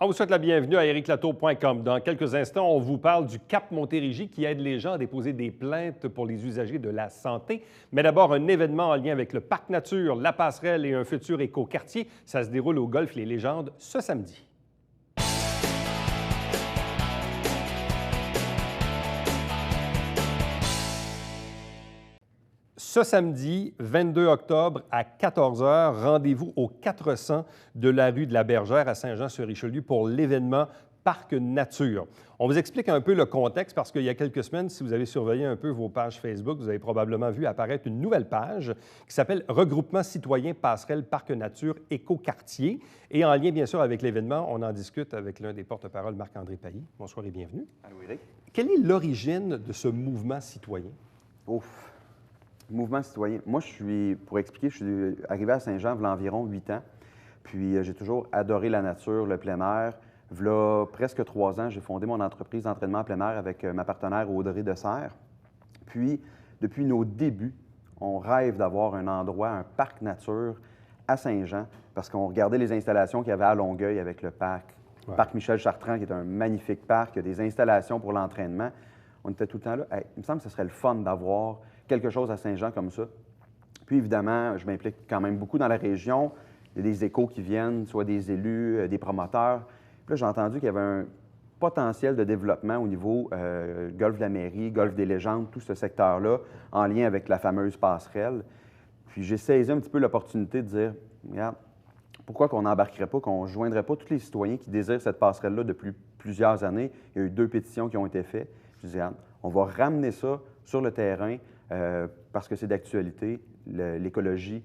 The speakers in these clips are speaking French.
On vous souhaite la bienvenue à ericlatour.com. Dans quelques instants, on vous parle du Cap Montérégie qui aide les gens à déposer des plaintes pour les usagers de la santé. Mais d'abord, un événement en lien avec le Parc Nature, la passerelle et un futur écoquartier. Ça se déroule au Golfe Les Légendes ce samedi. Ce samedi, 22 octobre à 14 h, rendez-vous au 400 de la rue de la Bergère à Saint-Jean-sur-Richelieu pour l'événement Parc Nature. On vous explique un peu le contexte parce qu'il y a quelques semaines, si vous avez surveillé un peu vos pages Facebook, vous avez probablement vu apparaître une nouvelle page qui s'appelle Regroupement citoyen passerelle Parc Nature écoquartier. Et en lien, bien sûr, avec l'événement, on en discute avec l'un des porte-parole, Marc-André Pailly. Bonsoir et bienvenue. Allô, Éric. Quelle est l'origine de ce mouvement citoyen? Ouf! Mouvement citoyen. Moi, pour expliquer, je suis arrivé à Saint-Jean il y a environ 8 ans. Puis, j'ai toujours adoré la nature, le plein air. Il y a presque 3 ans, j'ai fondé mon entreprise d'entraînement en plein air avec ma partenaire Audrey Dessert. Puis, depuis nos débuts, on rêve d'avoir un endroit, un parc nature à Saint-Jean, parce qu'on regardait les installations qu'il y avait à Longueuil avec le parc. Ouais. Parc Michel-Chartrand, qui est un magnifique parc, il y a des installations pour l'entraînement. On était tout le temps là. Hey, il me semble que ce serait le fun d'avoir quelque chose à Saint-Jean comme ça. Puis évidemment, je m'implique quand même beaucoup dans la région. Il y a des échos qui viennent, soit des élus, des promoteurs. Puis là, j'ai entendu qu'il y avait un potentiel de développement au niveau Golfe de la Mairie, Golfe des Légendes, tout ce secteur-là, en lien avec la fameuse passerelle. Puis j'ai saisi un petit peu l'opportunité de dire, regarde, pourquoi qu'on n'embarquerait pas, qu'on ne joindrait pas tous les citoyens qui désirent cette passerelle-là depuis plusieurs années. Il y a eu 2 pétitions qui ont été faites. Je dis, regarde, on va ramener ça sur le terrain parce que c'est d'actualité, l'écologie,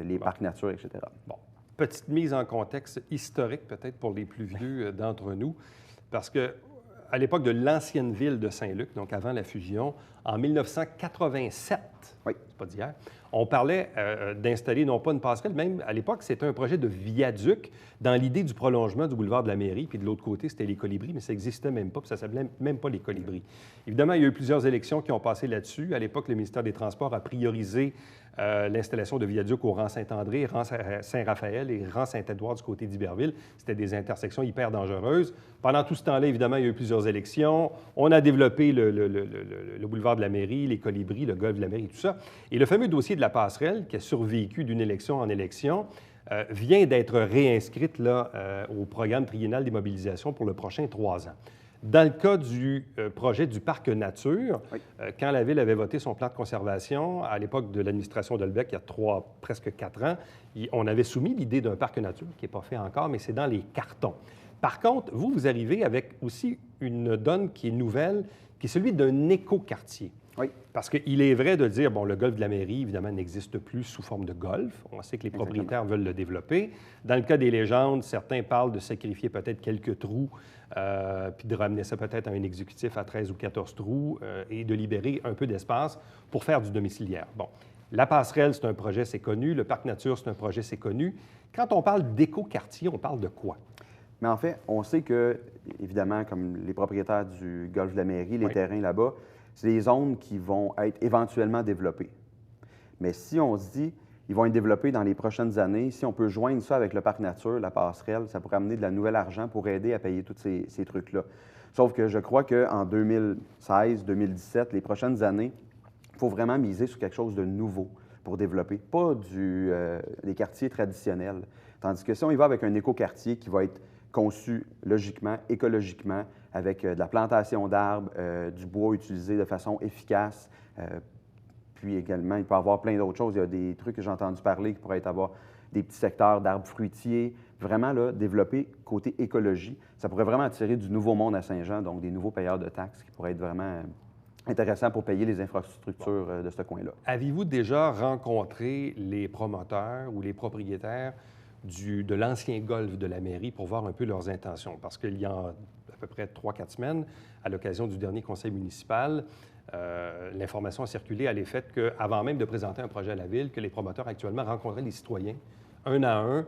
les parcs nature, etc. Bon, petite mise en contexte historique peut-être pour les plus vieux d'entre nous, parce que à l'époque de l'ancienne ville de Saint-Luc, donc avant la fusion, en 1987, Oui. c'est pas d'hier, on parlait d'installer non pas une passerelle, même à l'époque, c'était un projet de viaduc dans l'idée du prolongement du boulevard de la Mairie, puis de l'autre côté, c'était les Colibris, mais ça n'existait même pas, puis ça ne s'appelait même pas les Colibris. Évidemment, il y a eu plusieurs élections qui ont passé là-dessus. À l'époque, le ministère des Transports a priorisé l'installation de viaducs au rang Saint-André, rang Saint-Raphaël et rang Saint-Édouard du côté d'Iberville. C'était des intersections hyper dangereuses. Pendant tout ce temps-là, évidemment, il y a eu plusieurs élections. On a développé le boulevard de la Mairie, les Colibris, le golfe de la Mairie, tout ça. Et le fameux dossier de la passerelle, qui a survécu d'une élection en élection, vient d'être réinscrite là, au programme triennal des mobilisations pour le prochain 3 ans. Dans le cas du projet du parc nature, Oui. quand la Ville avait voté son plan de conservation, à l'époque de l'administration Delbecq, il y a presque 4 ans, on avait soumis l'idée d'un parc nature, qui n'est pas fait encore, mais c'est dans les cartons. Par contre, vous arrivez avec aussi une donne qui est nouvelle, qui est celui d'un écoquartier. Oui. Parce qu'il est vrai de dire, bon, le golfe de la Mairie, évidemment, n'existe plus sous forme de golfe. On sait que les propriétaires veulent le développer. Dans le cas des légendes, certains parlent de sacrifier peut-être quelques trous, puis de ramener ça peut-être à un exécutif à 13 ou 14 trous et de libérer un peu d'espace pour faire du domiciliaire. Bon, la passerelle, c'est un projet, c'est connu. Le parc nature, c'est un projet, c'est connu. Quand on parle d'écoquartier, on parle de quoi? Mais en fait, on sait que, évidemment, comme les propriétaires du Golfe de la Mairie, les Oui. terrains là-bas, c'est des zones qui vont être éventuellement développées. Mais si on se dit, ils vont être développés dans les prochaines années, si on peut joindre ça avec le parc nature, la passerelle, ça pourrait amener de la nouvelle argent pour aider à payer tous ces trucs-là. Sauf que je crois qu'en 2016, 2017, les prochaines années, il faut vraiment miser sur quelque chose de nouveau pour développer, pas des quartiers traditionnels. Tandis que si on y va avec un écoquartier qui va être conçu logiquement, écologiquement, avec de la plantation d'arbres, du bois utilisé de façon efficace. Puis également, il peut y avoir plein d'autres choses. Il y a des trucs que j'ai entendu parler qui pourraient avoir des petits secteurs d'arbres fruitiers. Vraiment, là, développer côté écologie, ça pourrait vraiment attirer du nouveau monde à Saint-Jean, donc des nouveaux payeurs de taxes qui pourraient être vraiment intéressants pour payer les infrastructures de ce coin-là. Avez-vous déjà rencontré les promoteurs ou les propriétaires de l'ancien golfe de la Mairie pour voir un peu leurs intentions? Parce qu'il y a à peu près 3-4 semaines, à l'occasion du dernier conseil municipal, l'information a circulé à l'effet qu'avant même de présenter un projet à la Ville, que les promoteurs actuellement rencontraient les citoyens un à un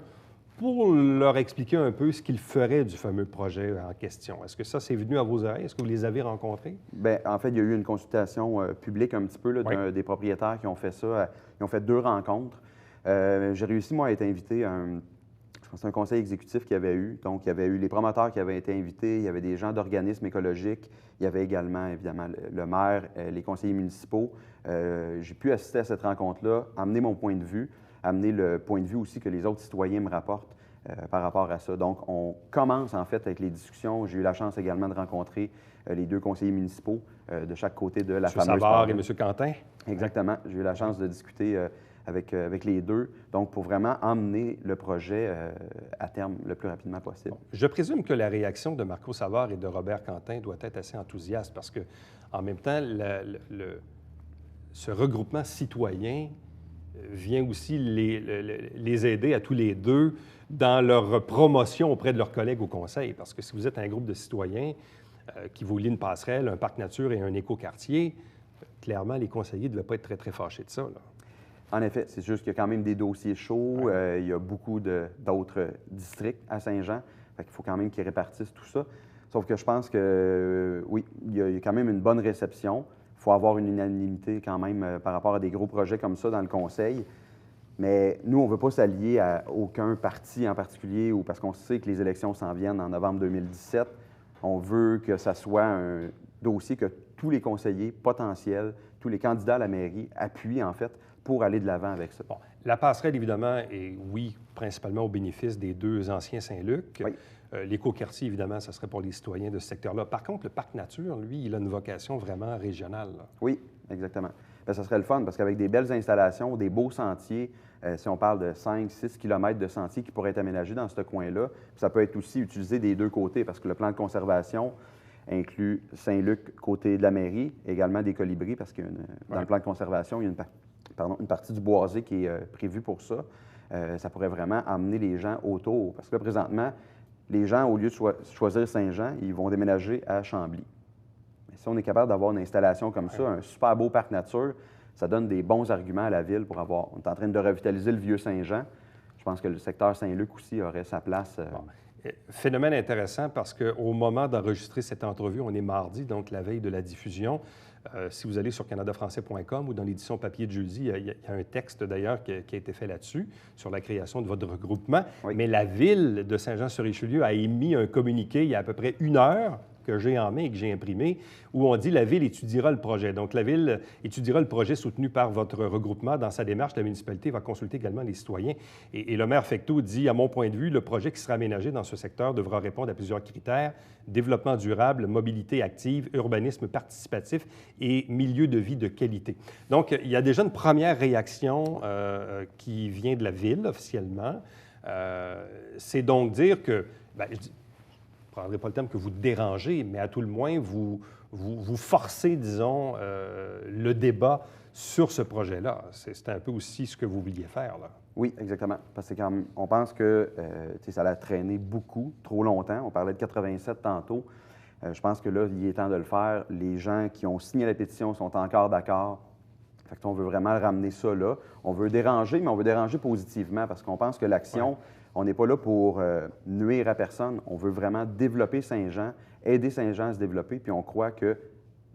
pour leur expliquer un peu ce qu'ils feraient du fameux projet en question. Est-ce que ça, c'est venu à vos oreilles? Est-ce que vous les avez rencontrés? Bien, en fait, il y a eu une consultation publique un petit peu là, Oui. des propriétaires qui ont fait ça. Ils ont fait 2 rencontres. J'ai réussi, moi, à être invité à un C'est un conseil exécutif qu'il y avait eu. Donc, il y avait eu les promoteurs qui avaient été invités, il y avait des gens d'organismes écologiques, il y avait également, évidemment, le maire, les conseillers municipaux. J'ai pu assister à cette rencontre-là, amener mon point de vue, amener le point de vue aussi que les autres citoyens me rapportent par rapport à ça. Donc, on commence en fait avec les discussions. J'ai eu la chance également de rencontrer les deux conseillers municipaux de chaque côté de la fameuse Savard et M. Quentin. Exactement. J'ai eu la chance de discuter avec les deux, donc pour vraiment emmener le projet à terme le plus rapidement possible. Bon, je présume que la réaction de Marco Savard et de Robert Quentin doit être assez enthousiaste parce que, en même temps, ce regroupement citoyen vient aussi les aider à tous les deux dans leur promotion auprès de leurs collègues au conseil. Parce que si vous êtes un groupe de citoyens qui vous lie une passerelle, un parc nature et un écoquartier, clairement, les conseillers ne devaient pas être très, très fâchés de ça, là. En effet, c'est juste qu'il y a quand même des dossiers chauds. Il y a beaucoup d'autres districts à Saint-Jean. Fait qu'il faut quand même qu'ils répartissent tout ça. Sauf que je pense que, oui, il y a quand même une bonne réception. Il faut avoir une unanimité quand même par rapport à des gros projets comme ça dans le conseil. Mais nous, on ne veut pas s'allier à aucun parti en particulier ou parce qu'on sait que les élections s'en viennent en novembre 2017. On veut que ça soit un dossier que tous les conseillers potentiels, tous les candidats à la mairie appuient, en fait, pour aller de l'avant avec ça. Bon, la passerelle, évidemment, est, oui, principalement au bénéfice des deux anciens Saint-Luc. Oui. L'écoquartier, évidemment, ça serait pour les citoyens de ce secteur-là. Par contre, le parc nature, lui, il a une vocation vraiment régionale, là. Oui, exactement. Bien, ça serait le fun parce qu'avec des belles installations, des beaux sentiers, si on parle de 5-6 km de sentiers qui pourraient être aménagés dans ce coin-là, ça peut être aussi utilisé des deux côtés parce que le plan de conservation inclut Saint-Luc côté de la mairie, également des colibris parce que dans le plan de conservation, il y a une partie du boisé qui est prévue pour ça. Ça pourrait vraiment amener les gens autour. Parce que là, présentement, les gens, au lieu de choisir Saint-Jean, ils vont déménager à Chambly. Mais si on est capable d'avoir une installation comme ça, un super beau parc nature, ça donne des bons arguments à la ville pour avoir... On est en train de revitaliser le vieux Saint-Jean. Je pense que le secteur Saint-Luc aussi aurait sa place. Phénomène intéressant parce qu'au moment d'enregistrer cette entrevue, on est mardi, donc la veille de la diffusion. Si vous allez sur canadafrançais.com ou dans l'édition papier de jeudi, il y a un texte d'ailleurs qui a été fait là-dessus, sur la création de votre regroupement. Oui. Mais la ville de Saint-Jean-sur-Richelieu a émis un communiqué il y a à peu près 1 heure que j'ai en main et que j'ai imprimé, où on dit « La Ville étudiera le projet ». Donc, la Ville étudiera le projet soutenu par votre regroupement. Dans sa démarche, la municipalité va consulter également les citoyens. Et le maire Fecteau dit « À mon point de vue, le projet qui sera aménagé dans ce secteur devra répondre à plusieurs critères. Développement durable, mobilité active, urbanisme participatif et milieu de vie de qualité. » Donc, il y a déjà une première réaction qui vient de la Ville, officiellement. C'est donc dire que... je ne prendrai pas le terme que vous dérangez, mais à tout le moins, vous forcez, disons, le débat sur ce projet-là. C'est un peu aussi ce que vous vouliez faire, là. Oui, exactement. Parce que on pense que ça a traîné beaucoup, trop longtemps. On parlait de 87 tantôt. Je pense que là, il est temps de le faire. Les gens qui ont signé la pétition sont encore d'accord. Fait qu'on veut vraiment ramener ça là. On veut déranger, mais on veut déranger positivement parce qu'on pense que l'action... Ouais. On n'est pas là pour nuire à personne. On veut vraiment développer Saint-Jean, aider Saint-Jean à se développer, puis on croit que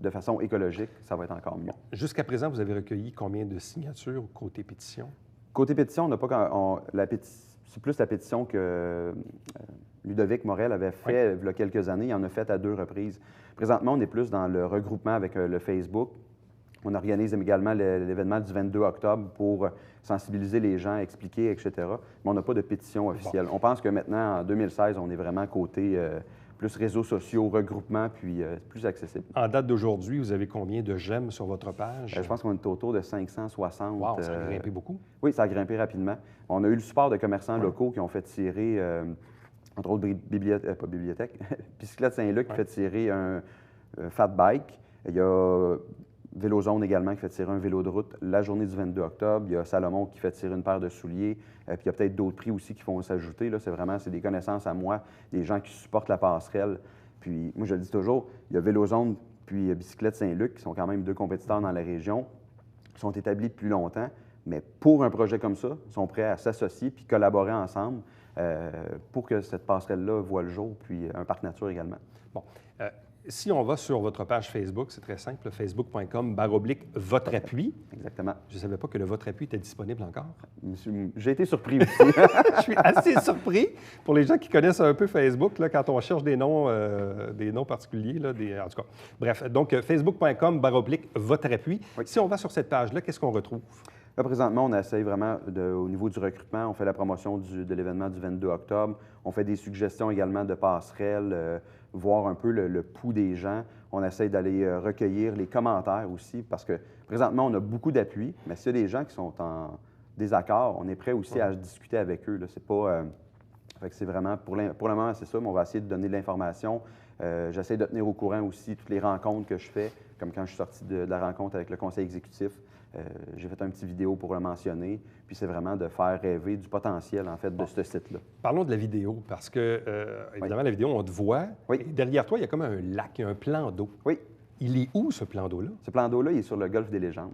de façon écologique, ça va être encore mieux. Jusqu'à présent, vous avez recueilli combien de signatures côté pétition? Côté pétition, on n'a pas... c'est plus la pétition que Ludovic Morel avait fait il y a quelques années. Il en a fait à 2 reprises. Présentement, on est plus dans le regroupement avec le Facebook. On organise également l'événement du 22 octobre pour sensibiliser les gens, expliquer, etc. Mais on n'a pas de pétition officielle. Bon. On pense que maintenant, en 2016, on est vraiment côté plus réseaux sociaux, regroupement, puis plus accessible. En date d'aujourd'hui, vous avez combien de j'aime sur votre page? Je pense qu'on est autour de 560. Wow, ça a grimpé beaucoup. Oui, ça a grimpé rapidement. On a eu le support de commerçants locaux qui ont fait tirer, entre autres, Bicyclette Saint-Luc qui fait tirer un fat bike. Il y a Vélozone également qui fait tirer un vélo de route la journée du 22 octobre. Il y a Salomon qui fait tirer une paire de souliers. Puis il y a peut-être d'autres prix aussi qui vont s'ajouter. Là, c'est des connaissances à moi, des gens qui supportent la passerelle. Puis moi, je le dis toujours, il y a Vélozone puis Bicyclette Saint-Luc qui sont quand même 2 compétiteurs dans la région, qui sont établis depuis longtemps. Mais pour un projet comme ça, ils sont prêts à s'associer puis collaborer ensemble pour que cette passerelle-là voie le jour, puis un parc nature également. Bon. Si on va sur votre page Facebook, c'est très simple, facebook.com/votre appui. Exactement. Je ne savais pas que le votre appui était disponible encore. J'ai été surpris aussi. Je suis assez surpris. Pour les gens qui connaissent un peu Facebook, là, quand on cherche des noms particuliers, là, en tout cas. Bref, donc facebook.com/votre appui. Oui. Si on va sur cette page-là, qu'est-ce qu'on retrouve? Là, présentement, on essaye vraiment, au niveau du recrutement, on fait la promotion de l'événement du 22 octobre. On fait des suggestions également de passerelles, voir un peu le pouls des gens. On essaye d'aller recueillir les commentaires aussi, parce que présentement, on a beaucoup d'appui, mais s'il y a des gens qui sont en désaccord, on est prêt aussi à discuter avec eux. Là. C'est pas... fait que c'est vraiment, pour le moment, c'est ça, mais on va essayer de donner de l'information. J'essaie de tenir au courant aussi toutes les rencontres que je fais, comme quand je suis sorti de la rencontre avec le conseil exécutif. J'ai fait un petit vidéo pour le mentionner, puis c'est vraiment de faire rêver du potentiel, en fait, de ce site-là. Parlons de la vidéo, parce que, évidemment, la vidéo, on te voit. Oui. Et derrière toi, il y a comme un lac, il y a un plan d'eau. Oui. Il est où, ce plan d'eau-là? Ce plan d'eau-là, il est sur le golfe des légendes.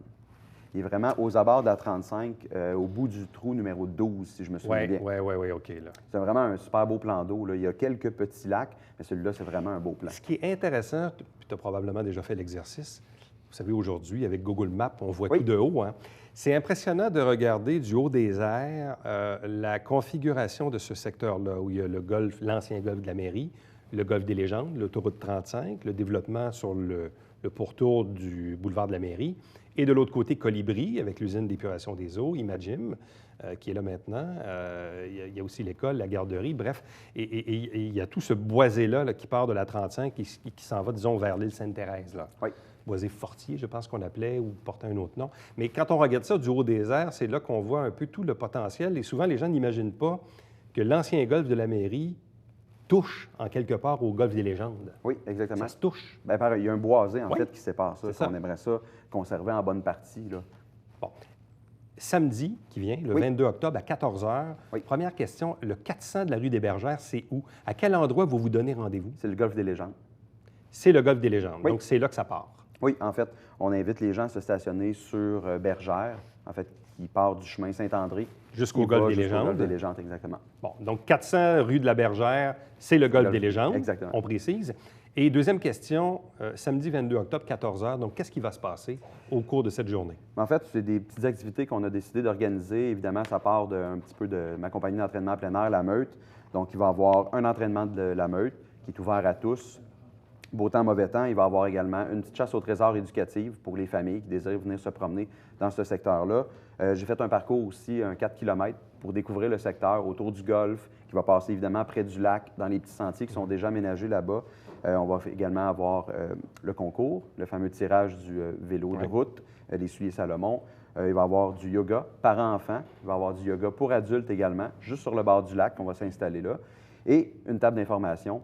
Il est vraiment aux abords de la 35, au bout du trou numéro 12, si je me souviens bien. Oui, OK. Là. C'est vraiment un super beau plan d'eau. Là. Il y a quelques petits lacs, mais celui-là, c'est vraiment un beau plan. Ce qui est intéressant, puis tu as probablement déjà fait l'exercice, vous savez, aujourd'hui, avec Google Maps, on voit Oui. tout de haut. Hein? C'est impressionnant de regarder du haut des airs la configuration de ce secteur-là, où il y a le golfe, l'ancien golfe de la mairie, le golfe des légendes, l'autoroute 35, le développement sur le pourtour du boulevard de la mairie, et de l'autre côté, Colibri, avec l'usine d'épuration des eaux, Imagim, qui est là maintenant. Il y a aussi l'école, la garderie, bref. Et il y a tout ce boisé-là là, qui part de la 35 et qui s'en va, disons, vers l'île Sainte-Thérèse. Là. Oui. Boisé Fortier, je pense qu'on l'appelait, ou portait un autre nom. Mais quand on regarde ça du haut des airs, c'est là qu'on voit un peu tout le potentiel. Et souvent, les gens n'imaginent pas que l'ancien golfe de la mairie touche, en quelque part, au golfe des légendes. Oui, exactement. Ça se touche. Bien, pareil, il y a un boisé, en Oui. fait, qui sépare ça. On aimerait ça conserver en bonne partie. Là. Bon. Samedi qui vient, le Oui. 22 octobre, à 14 h. Oui. Première question, le 400 de la rue des Bergères, c'est où? À quel endroit vous vous donnez rendez-vous? C'est le golfe des légendes. C'est le golfe des légendes. Oui. Donc, c'est là que ça part. Oui, en fait, on invite les gens à se stationner sur Bergère, en fait, qui part du chemin Saint-André. Jusqu'au qui golfe va des jusqu'au légendes. golfe des légendes, exactement. Bon, donc 400 rue de la Bergère, c'est le golfe des légendes. Exactement. On précise. Et deuxième question, samedi 22 octobre, 14 h. Donc, qu'est-ce qui va se passer au cours de cette journée? En fait, c'est des petites activités qu'on a décidé d'organiser. Évidemment, ça part un petit peu de ma compagnie d'entraînement à plein air, la Meute. Donc, il va y avoir un entraînement de la Meute qui est ouvert à tous. Beau temps, mauvais temps, il va y avoir également une petite chasse au trésor éducative pour les familles qui désirent venir se promener dans ce secteur-là. J'ai fait un parcours aussi, un 4 km, pour découvrir le secteur autour du golfe, qui va passer évidemment près du lac, dans les petits sentiers qui sont déjà aménagés là-bas. On va également avoir le concours, le fameux tirage du vélo de route, les souliers Salomon. Il va y avoir du yoga parents-enfants. Il va y avoir du yoga pour adultes également, juste sur le bord du lac, on va s'installer là. Et une table d'information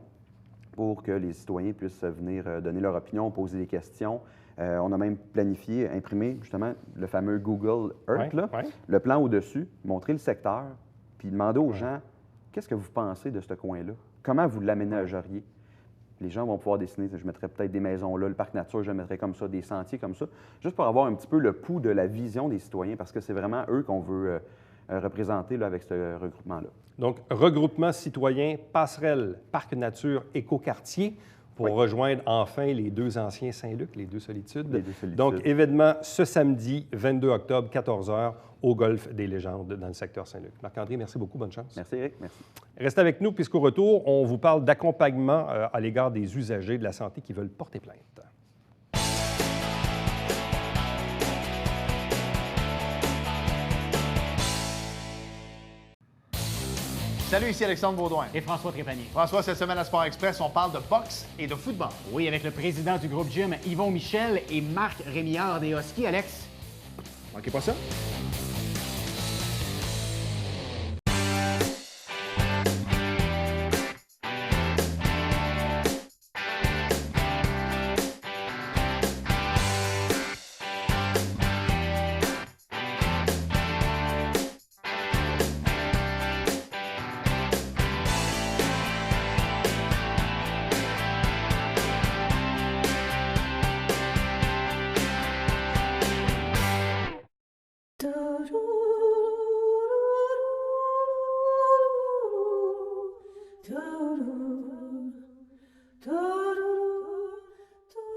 pour que les citoyens puissent venir donner leur opinion, poser des questions. On a même planifié, imprimé justement le fameux Google Earth, là, le plan au-dessus, montrer le secteur, puis demander aux gens, qu'est-ce que vous pensez de ce coin-là? Comment vous l'aménageriez? Les gens vont pouvoir dessiner, je mettrais peut-être des maisons là, le parc nature, je mettrais comme ça, des sentiers comme ça, juste pour avoir un petit peu le pouls de la vision des citoyens, parce que c'est vraiment eux qu'on veut représenter là, avec ce regroupement-là. Donc, regroupement citoyen, passerelle, parc nature, écoquartier, pour rejoindre enfin les deux anciens Saint-Luc, les deux solitudes. Les deux solitudes. Donc, événement ce samedi, 22 octobre, 14 h, au golfe des légendes, dans le secteur Saint-Luc. Marc-André, merci beaucoup, bonne chance. Merci, Éric, merci. Restez avec nous, puisqu'au retour, on vous parle d'accompagnement à l'égard des usagers de la santé qui veulent porter plainte. Salut, ici Alexandre Baudouin. Et François Trépanier. François, cette semaine à Sport Express, on parle de boxe et de football. Oui, avec le président du groupe Gym, Yvon Michel, et Marc Rémillard des Huskies. Alex? Manquez pas ça.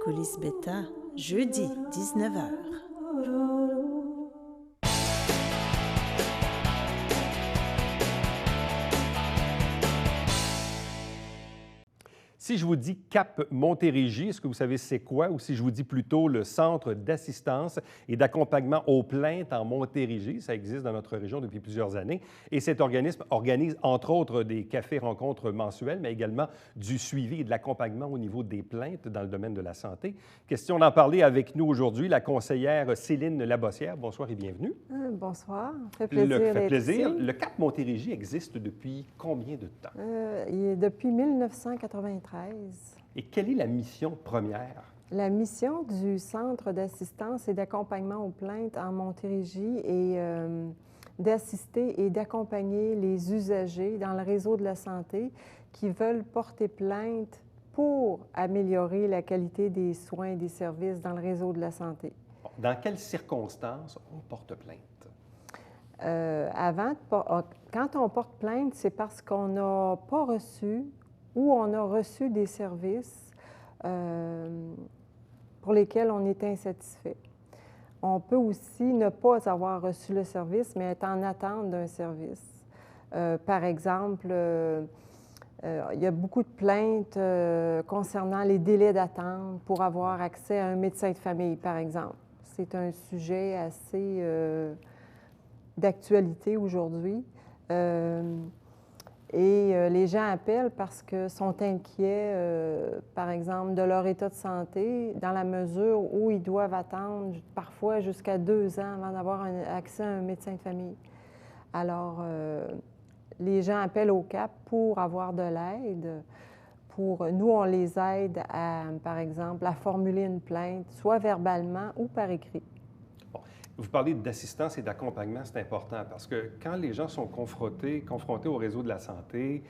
Coulisses Bêta, jeudi 19h. Si je vous dis Cap Montérégie, est-ce que vous savez c'est quoi? Ou si je vous dis plutôt le Centre d'assistance et d'accompagnement aux plaintes en Montérégie, ça existe dans notre région depuis plusieurs années. Et cet organisme organise entre autres des cafés-rencontres mensuels, mais également du suivi et de l'accompagnement au niveau des plaintes dans le domaine de la santé. Question d'en parler avec nous aujourd'hui, la conseillère Céline Labossière. Bonsoir et bienvenue. Bonsoir, ça fait plaisir d'être plaisir. ici. Le Cap Montérégie existe depuis combien de temps? Depuis 1993. Et quelle est la mission première? La mission du Centre d'assistance et d'accompagnement aux plaintes en Montérégie est d'assister et d'accompagner les usagers dans le réseau de la santé qui veulent porter plainte pour améliorer la qualité des soins et des services dans le réseau de la santé. Dans quelles circonstances on porte plainte? Quand on porte plainte, c'est parce qu'on n'a pas reçu ou on a reçu des services pour lesquels on est insatisfait. On peut aussi ne pas avoir reçu le service, mais être en attente d'un service. Par exemple, il y a beaucoup de plaintes concernant les délais d'attente pour avoir accès à un médecin de famille, par exemple. C'est un sujet assez d'actualité aujourd'hui. Les gens appellent parce qu'ils sont inquiets, par exemple, de leur état de santé, dans la mesure où ils doivent attendre parfois jusqu'à 2 ans avant d'avoir accès à un médecin de famille. Alors, les gens appellent au CAP pour avoir de l'aide. Nous, on les aide, par exemple, à formuler une plainte, soit verbalement ou par écrit. Vous parlez d'assistance et d'accompagnement, c'est important parce que quand les gens sont confrontés au réseau de la santé,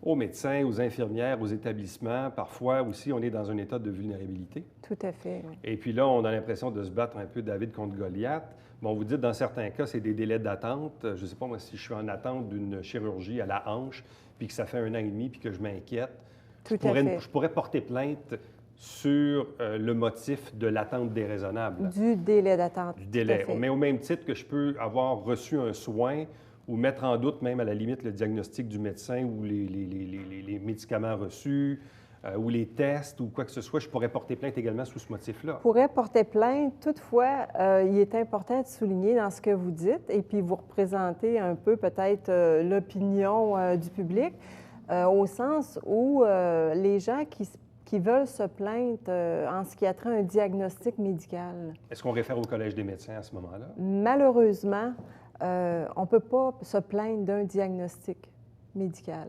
aux médecins, aux infirmières, aux établissements, parfois aussi on est dans un état de vulnérabilité. Tout à fait. Oui. Et puis là, on a l'impression de se battre un peu David contre Goliath. Bon, vous dites dans certains cas, c'est des délais d'attente. Je ne sais pas, moi, si je suis en attente d'une chirurgie à la hanche, puis que ça fait 1 an et demi, puis que je m'inquiète, je pourrais porter plainte sur le motif de l'attente déraisonnable. Du délai d'attente. Du délai. Mais au même titre que je peux avoir reçu un soin ou mettre en doute même à la limite le diagnostic du médecin ou les médicaments reçus ou les tests ou quoi que ce soit, je pourrais porter plainte également sous ce motif-là. Je pourrais porter plainte. Toutefois, il est important de souligner dans ce que vous dites et puis vous représentez un peu peut-être l'opinion du public au sens où les gens qui veulent se plaindre en ce qui a trait à un diagnostic médical. Est-ce qu'on réfère au Collège des médecins à ce moment-là? Malheureusement, on ne peut pas se plaindre d'un diagnostic médical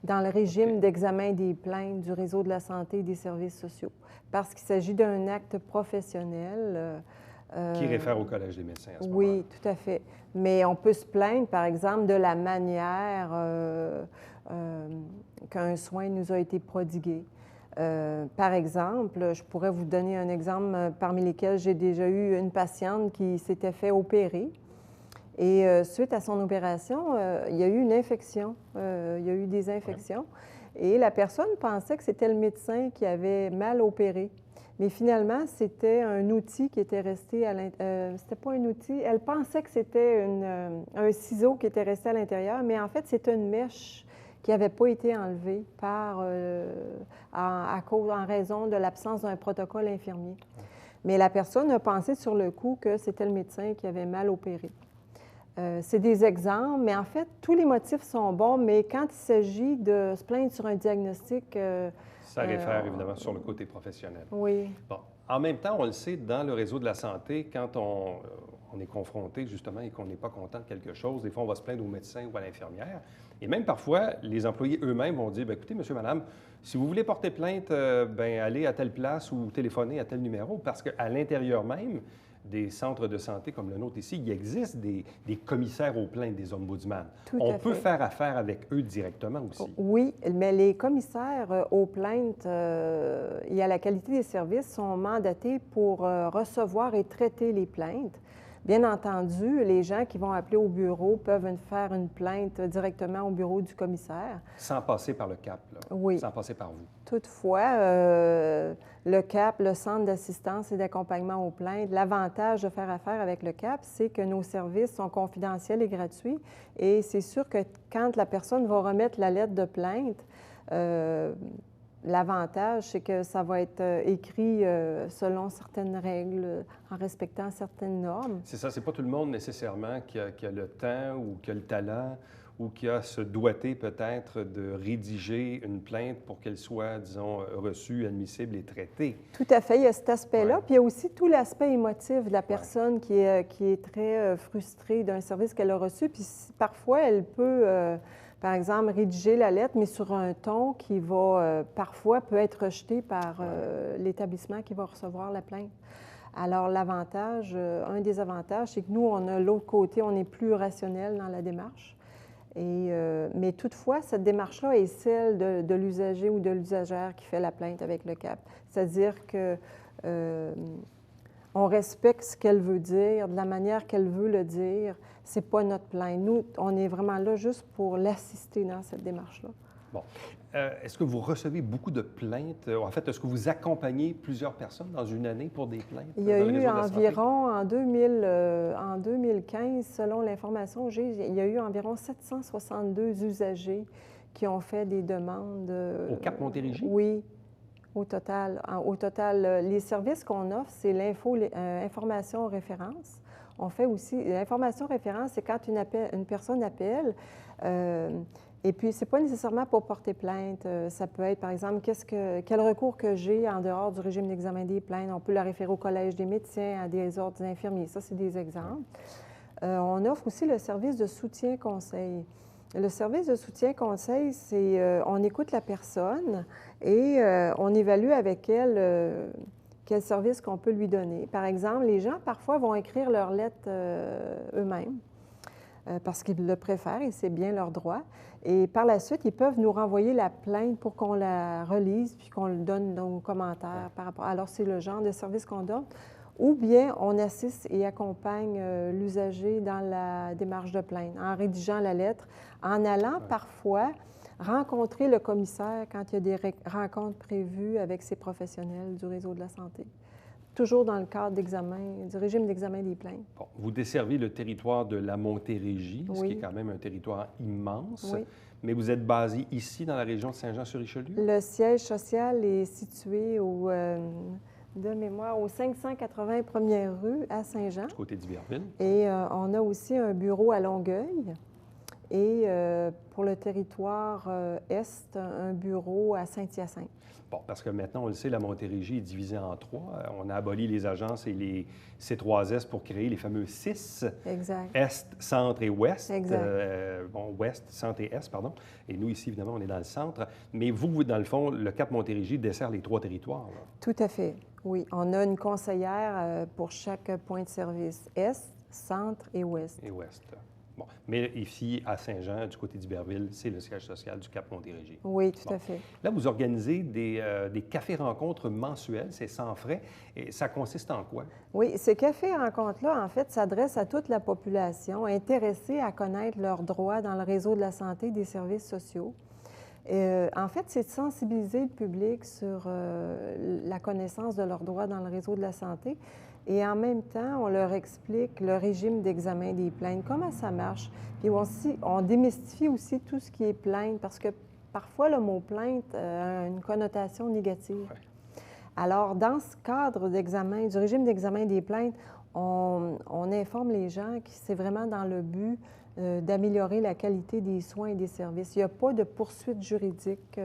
dans le régime d'examen des plaintes du réseau de la santé et des services sociaux, parce qu'il s'agit d'un acte professionnel. Qui réfère au Collège des médecins à ce moment-là? Oui, tout à fait. Mais on peut se plaindre, par exemple, de la manière qu'un soin nous a été prodigué. Par exemple, je pourrais vous donner un exemple parmi lesquels j'ai déjà eu une patiente qui s'était fait opérer. Et suite à son opération, il y a eu une infection. Il y a eu des infections. Ouais. Et la personne pensait que c'était le médecin qui avait mal opéré. Mais finalement, c'était un outil qui était resté à l'intérieur. C'était pas un outil. Elle pensait que c'était un ciseau qui était resté à l'intérieur, mais en fait, c'était une mèche qui n'avait pas été enlevée en raison de l'absence d'un protocole infirmier. Mais la personne a pensé sur le coup que c'était le médecin qui avait mal opéré. C'est des exemples, mais en fait, tous les motifs sont bons, mais quand il s'agit de se plaindre sur un diagnostic... ça réfère évidemment sur le côté professionnel. Oui. Bon. En même temps, on le sait, dans le réseau de la santé, quand on est confronté justement et qu'on n'est pas content de quelque chose, des fois, on va se plaindre au médecin ou à l'infirmière. Et même parfois, les employés eux-mêmes vont dire, écoutez, monsieur, madame, si vous voulez porter plainte, allez à telle place ou téléphonez à tel numéro, parce qu'à l'intérieur même des centres de santé comme le nôtre ici, il existe des commissaires aux plaintes, des ombudsman. On peut faire affaire avec eux directement aussi. Oui, mais les commissaires aux plaintes et à la qualité des services sont mandatés pour recevoir et traiter les plaintes. Bien entendu, les gens qui vont appeler au bureau peuvent faire une plainte directement au bureau du commissaire. Sans passer par le CAP, là. Oui. Sans passer par vous. Toutefois, le CAP, le Centre d'assistance et d'accompagnement aux plaintes, l'avantage de faire affaire avec le CAP, c'est que nos services sont confidentiels et gratuits. Et c'est sûr que quand la personne va remettre la lettre de plainte, l'avantage, c'est que ça va être écrit selon certaines règles, en respectant certaines normes. C'est ça, c'est pas tout le monde nécessairement qui a le temps ou qui a le talent ou qui a ce doigté peut-être de rédiger une plainte pour qu'elle soit, disons, reçue, admissible et traitée. Tout à fait, il y a cet aspect-là. Ouais. Puis il y a aussi tout l'aspect émotif de la personne qui est très frustrée d'un service qu'elle a reçu. Puis parfois, elle peut... par exemple, rédiger la lettre, mais sur un ton qui va, parfois, peut être rejeté par l'établissement qui va recevoir la plainte. Alors, l'avantage, un des avantages, c'est que nous, on a l'autre côté, on est plus rationnel dans la démarche. Mais toutefois, cette démarche-là est celle de l'usager ou de l'usagère qui fait la plainte avec le CAP. C'est-à-dire que on respecte ce qu'elle veut dire, de la manière qu'elle veut le dire. C'est pas notre plainte. Nous, on est vraiment là juste pour l'assister dans cette démarche-là. Bon. Est-ce que vous recevez beaucoup de plaintes? En fait, est-ce que vous accompagnez plusieurs personnes dans une année pour des plaintes? Il y a dans le eu réseau de la santé? environ, en 2015, selon l'information que j'ai, il y a eu environ 762 usagers qui ont fait des demandes. Au Cap Montérégie? Oui, au total. Au total, les services qu'on offre, c'est information référence. On fait aussi... L'information référence, c'est quand une personne appelle... et puis, ce n'est pas nécessairement pour porter plainte. Ça peut être, par exemple, quel recours que j'ai en dehors du régime d'examen des plaintes. On peut la référer au Collège des médecins, à des ordres infirmiers. Ça, c'est des exemples. On offre aussi le service de soutien-conseil. Le service de soutien-conseil, c'est on écoute la personne et on évalue avec elle quel service qu'on peut lui donner. Par exemple, les gens, parfois, vont écrire leur lettre eux-mêmes. Parce qu'ils le préfèrent et c'est bien leur droit. Et par la suite, ils peuvent nous renvoyer la plainte pour qu'on la relise puis qu'on le donne nos commentaires par rapport. Alors, c'est le genre de service qu'on donne. Ou bien, on assiste et accompagne l'usager dans la démarche de plainte, en rédigeant la lettre, en allant parfois rencontrer le commissaire quand il y a des rencontres prévues avec ces professionnels du réseau de la santé. Toujours dans le cadre du régime d'examen des plaintes. Bon, vous desservez le territoire de la Montérégie, ce Oui. qui est quand même un territoire immense, Oui. mais vous êtes basé ici, dans la région de Saint-Jean-sur-Richelieu? Le siège social est situé de mémoire, au 580 première rue à Saint-Jean. Du côté d'Iberville. Et on a aussi un bureau à Longueuil. Et pour le territoire Est, un bureau à Saint-Hyacinthe. Bon, parce que maintenant, on le sait, la Montérégie est divisée en trois. On a aboli les agences et les C3S pour créer les fameux 6. Exact. Est, centre et ouest. Exact. Ouest, centre et est, pardon. Et nous, ici, évidemment, on est dans le centre. Mais vous, dans le fond, le Cap Montérégie dessert les trois territoires, là. Tout à fait, oui. On a une conseillère pour chaque point de service, Est, centre et ouest. Et ouest. Bon. Mais ici, à Saint-Jean, du côté d'Iberville, c'est le siège social du Cap Montérégie. Oui, tout Bon. à fait. Là, vous organisez des cafés-rencontres mensuels, c'est sans frais. Et ça consiste en quoi? Oui, ces cafés-rencontres-là, en fait, s'adressent à toute la population intéressée à connaître leurs droits dans le réseau de la santé et des services sociaux. En fait, c'est de sensibiliser le public sur la connaissance de leurs droits dans le réseau de la santé. Et en même temps, on leur explique le régime d'examen des plaintes, comment ça marche. Puis on démystifie aussi tout ce qui est plainte, parce que parfois, le mot plainte a une connotation négative. Ouais. Alors, dans ce cadre d'examen, du régime d'examen des plaintes, on informe les gens que c'est vraiment dans le but d'améliorer la qualité des soins et des services. Il n'y a pas de poursuite juridique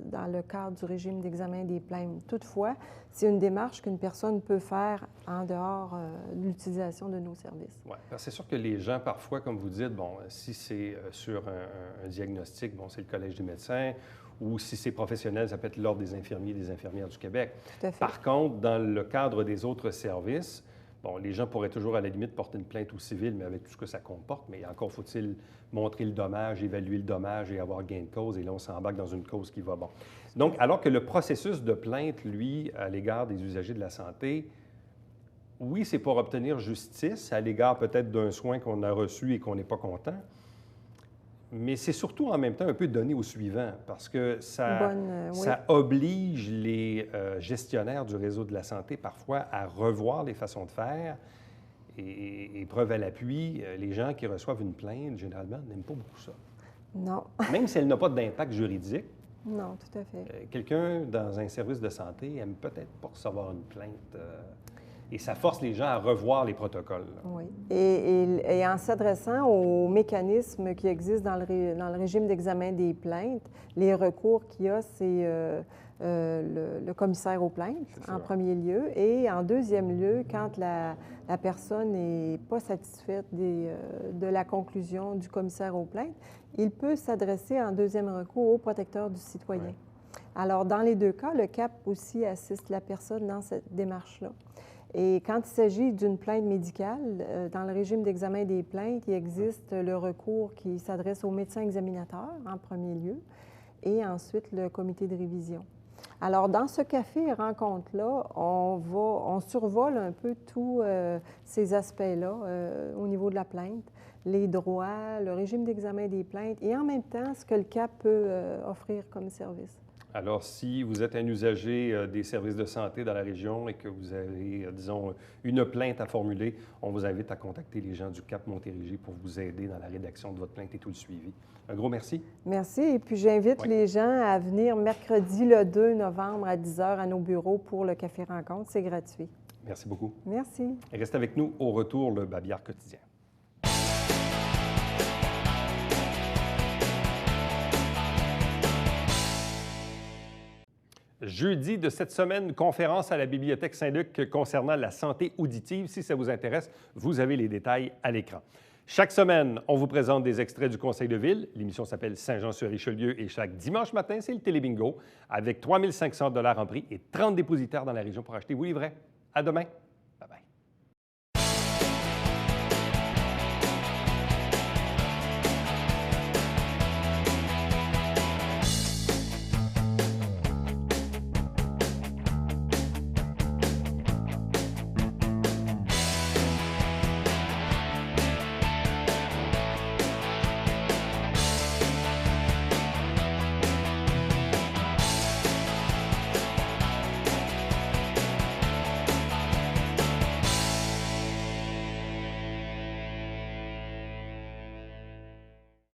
dans le cadre du régime d'examen des plaintes. Toutefois, c'est une démarche qu'une personne peut faire en dehors de l'utilisation de nos services. Oui, c'est sûr que les gens, parfois, comme vous dites, bon, si c'est sur un diagnostic, bon, c'est le Collège des médecins, ou si c'est professionnel, ça peut être l'Ordre des infirmiers et des infirmières du Québec. Tout à fait. Par contre, dans le cadre des autres services, bon, les gens pourraient toujours, à la limite, porter une plainte au civil, mais avec tout ce que ça comporte. Mais encore faut-il montrer le dommage, évaluer le dommage et avoir gain de cause. Et là, on s'embarque dans une cause qui va bon. Donc, alors que le processus de plainte, lui, à l'égard des usagers de la santé, Oui, c'est pour obtenir justice à l'égard peut-être d'un soin qu'on a reçu et qu'on n'est pas content. Mais c'est surtout en même temps un peu donné au suivant, parce que ça oblige les gestionnaires du réseau de la santé parfois à revoir les façons de faire. Et preuve à l'appui, les gens qui reçoivent une plainte, généralement, n'aiment pas beaucoup ça. Non. Même si elle n'a pas d'impact juridique, Non, tout à fait. quelqu'un dans un service de santé aime peut-être pas recevoir une plainte. Et ça force les gens à revoir les protocoles. Là. Oui. Et en s'adressant aux mécanismes qui existent dans le régime d'examen des plaintes, les recours qu'il y a, c'est le commissaire aux plaintes, en premier lieu. Et en deuxième lieu, quand la personne n'est pas satisfaite de la conclusion du commissaire aux plaintes, il peut s'adresser en deuxième recours au protecteur du citoyen. Ouais. Alors, dans les deux cas, le CAP aussi assiste la personne dans cette démarche-là. Et quand il s'agit d'une plainte médicale, dans le régime d'examen des plaintes, il existe le recours qui s'adresse au médecin examinateur en premier lieu et ensuite le comité de révision. Alors, dans ce café rencontre-là, on survole un peu tous ces aspects-là au niveau de la plainte, les droits, le régime d'examen des plaintes et en même temps, ce que le CAP peut offrir comme service. Alors, si vous êtes un usager des services de santé dans la région et que vous avez, disons, une plainte à formuler, on vous invite à contacter les gens du CAP Montérégie pour vous aider dans la rédaction de votre plainte et tout le suivi. Un gros merci. Merci. Et puis, j'invite les gens à venir mercredi, le 2 novembre, à 10 h à nos bureaux pour le Café Rencontre. C'est gratuit. Merci beaucoup. Merci. Et restez avec nous. Au retour, le Babillard quotidien. Jeudi de cette semaine, conférence à la Bibliothèque Saint-Luc concernant la santé auditive. Si ça vous intéresse, vous avez les détails à l'écran. Chaque semaine, on vous présente des extraits du Conseil de ville. L'émission s'appelle Saint-Jean-sur-Richelieu et chaque dimanche matin, c'est le Télébingo avec 3 500 $ en prix et 30 dépositaires dans la région pour acheter vos livrets. À demain!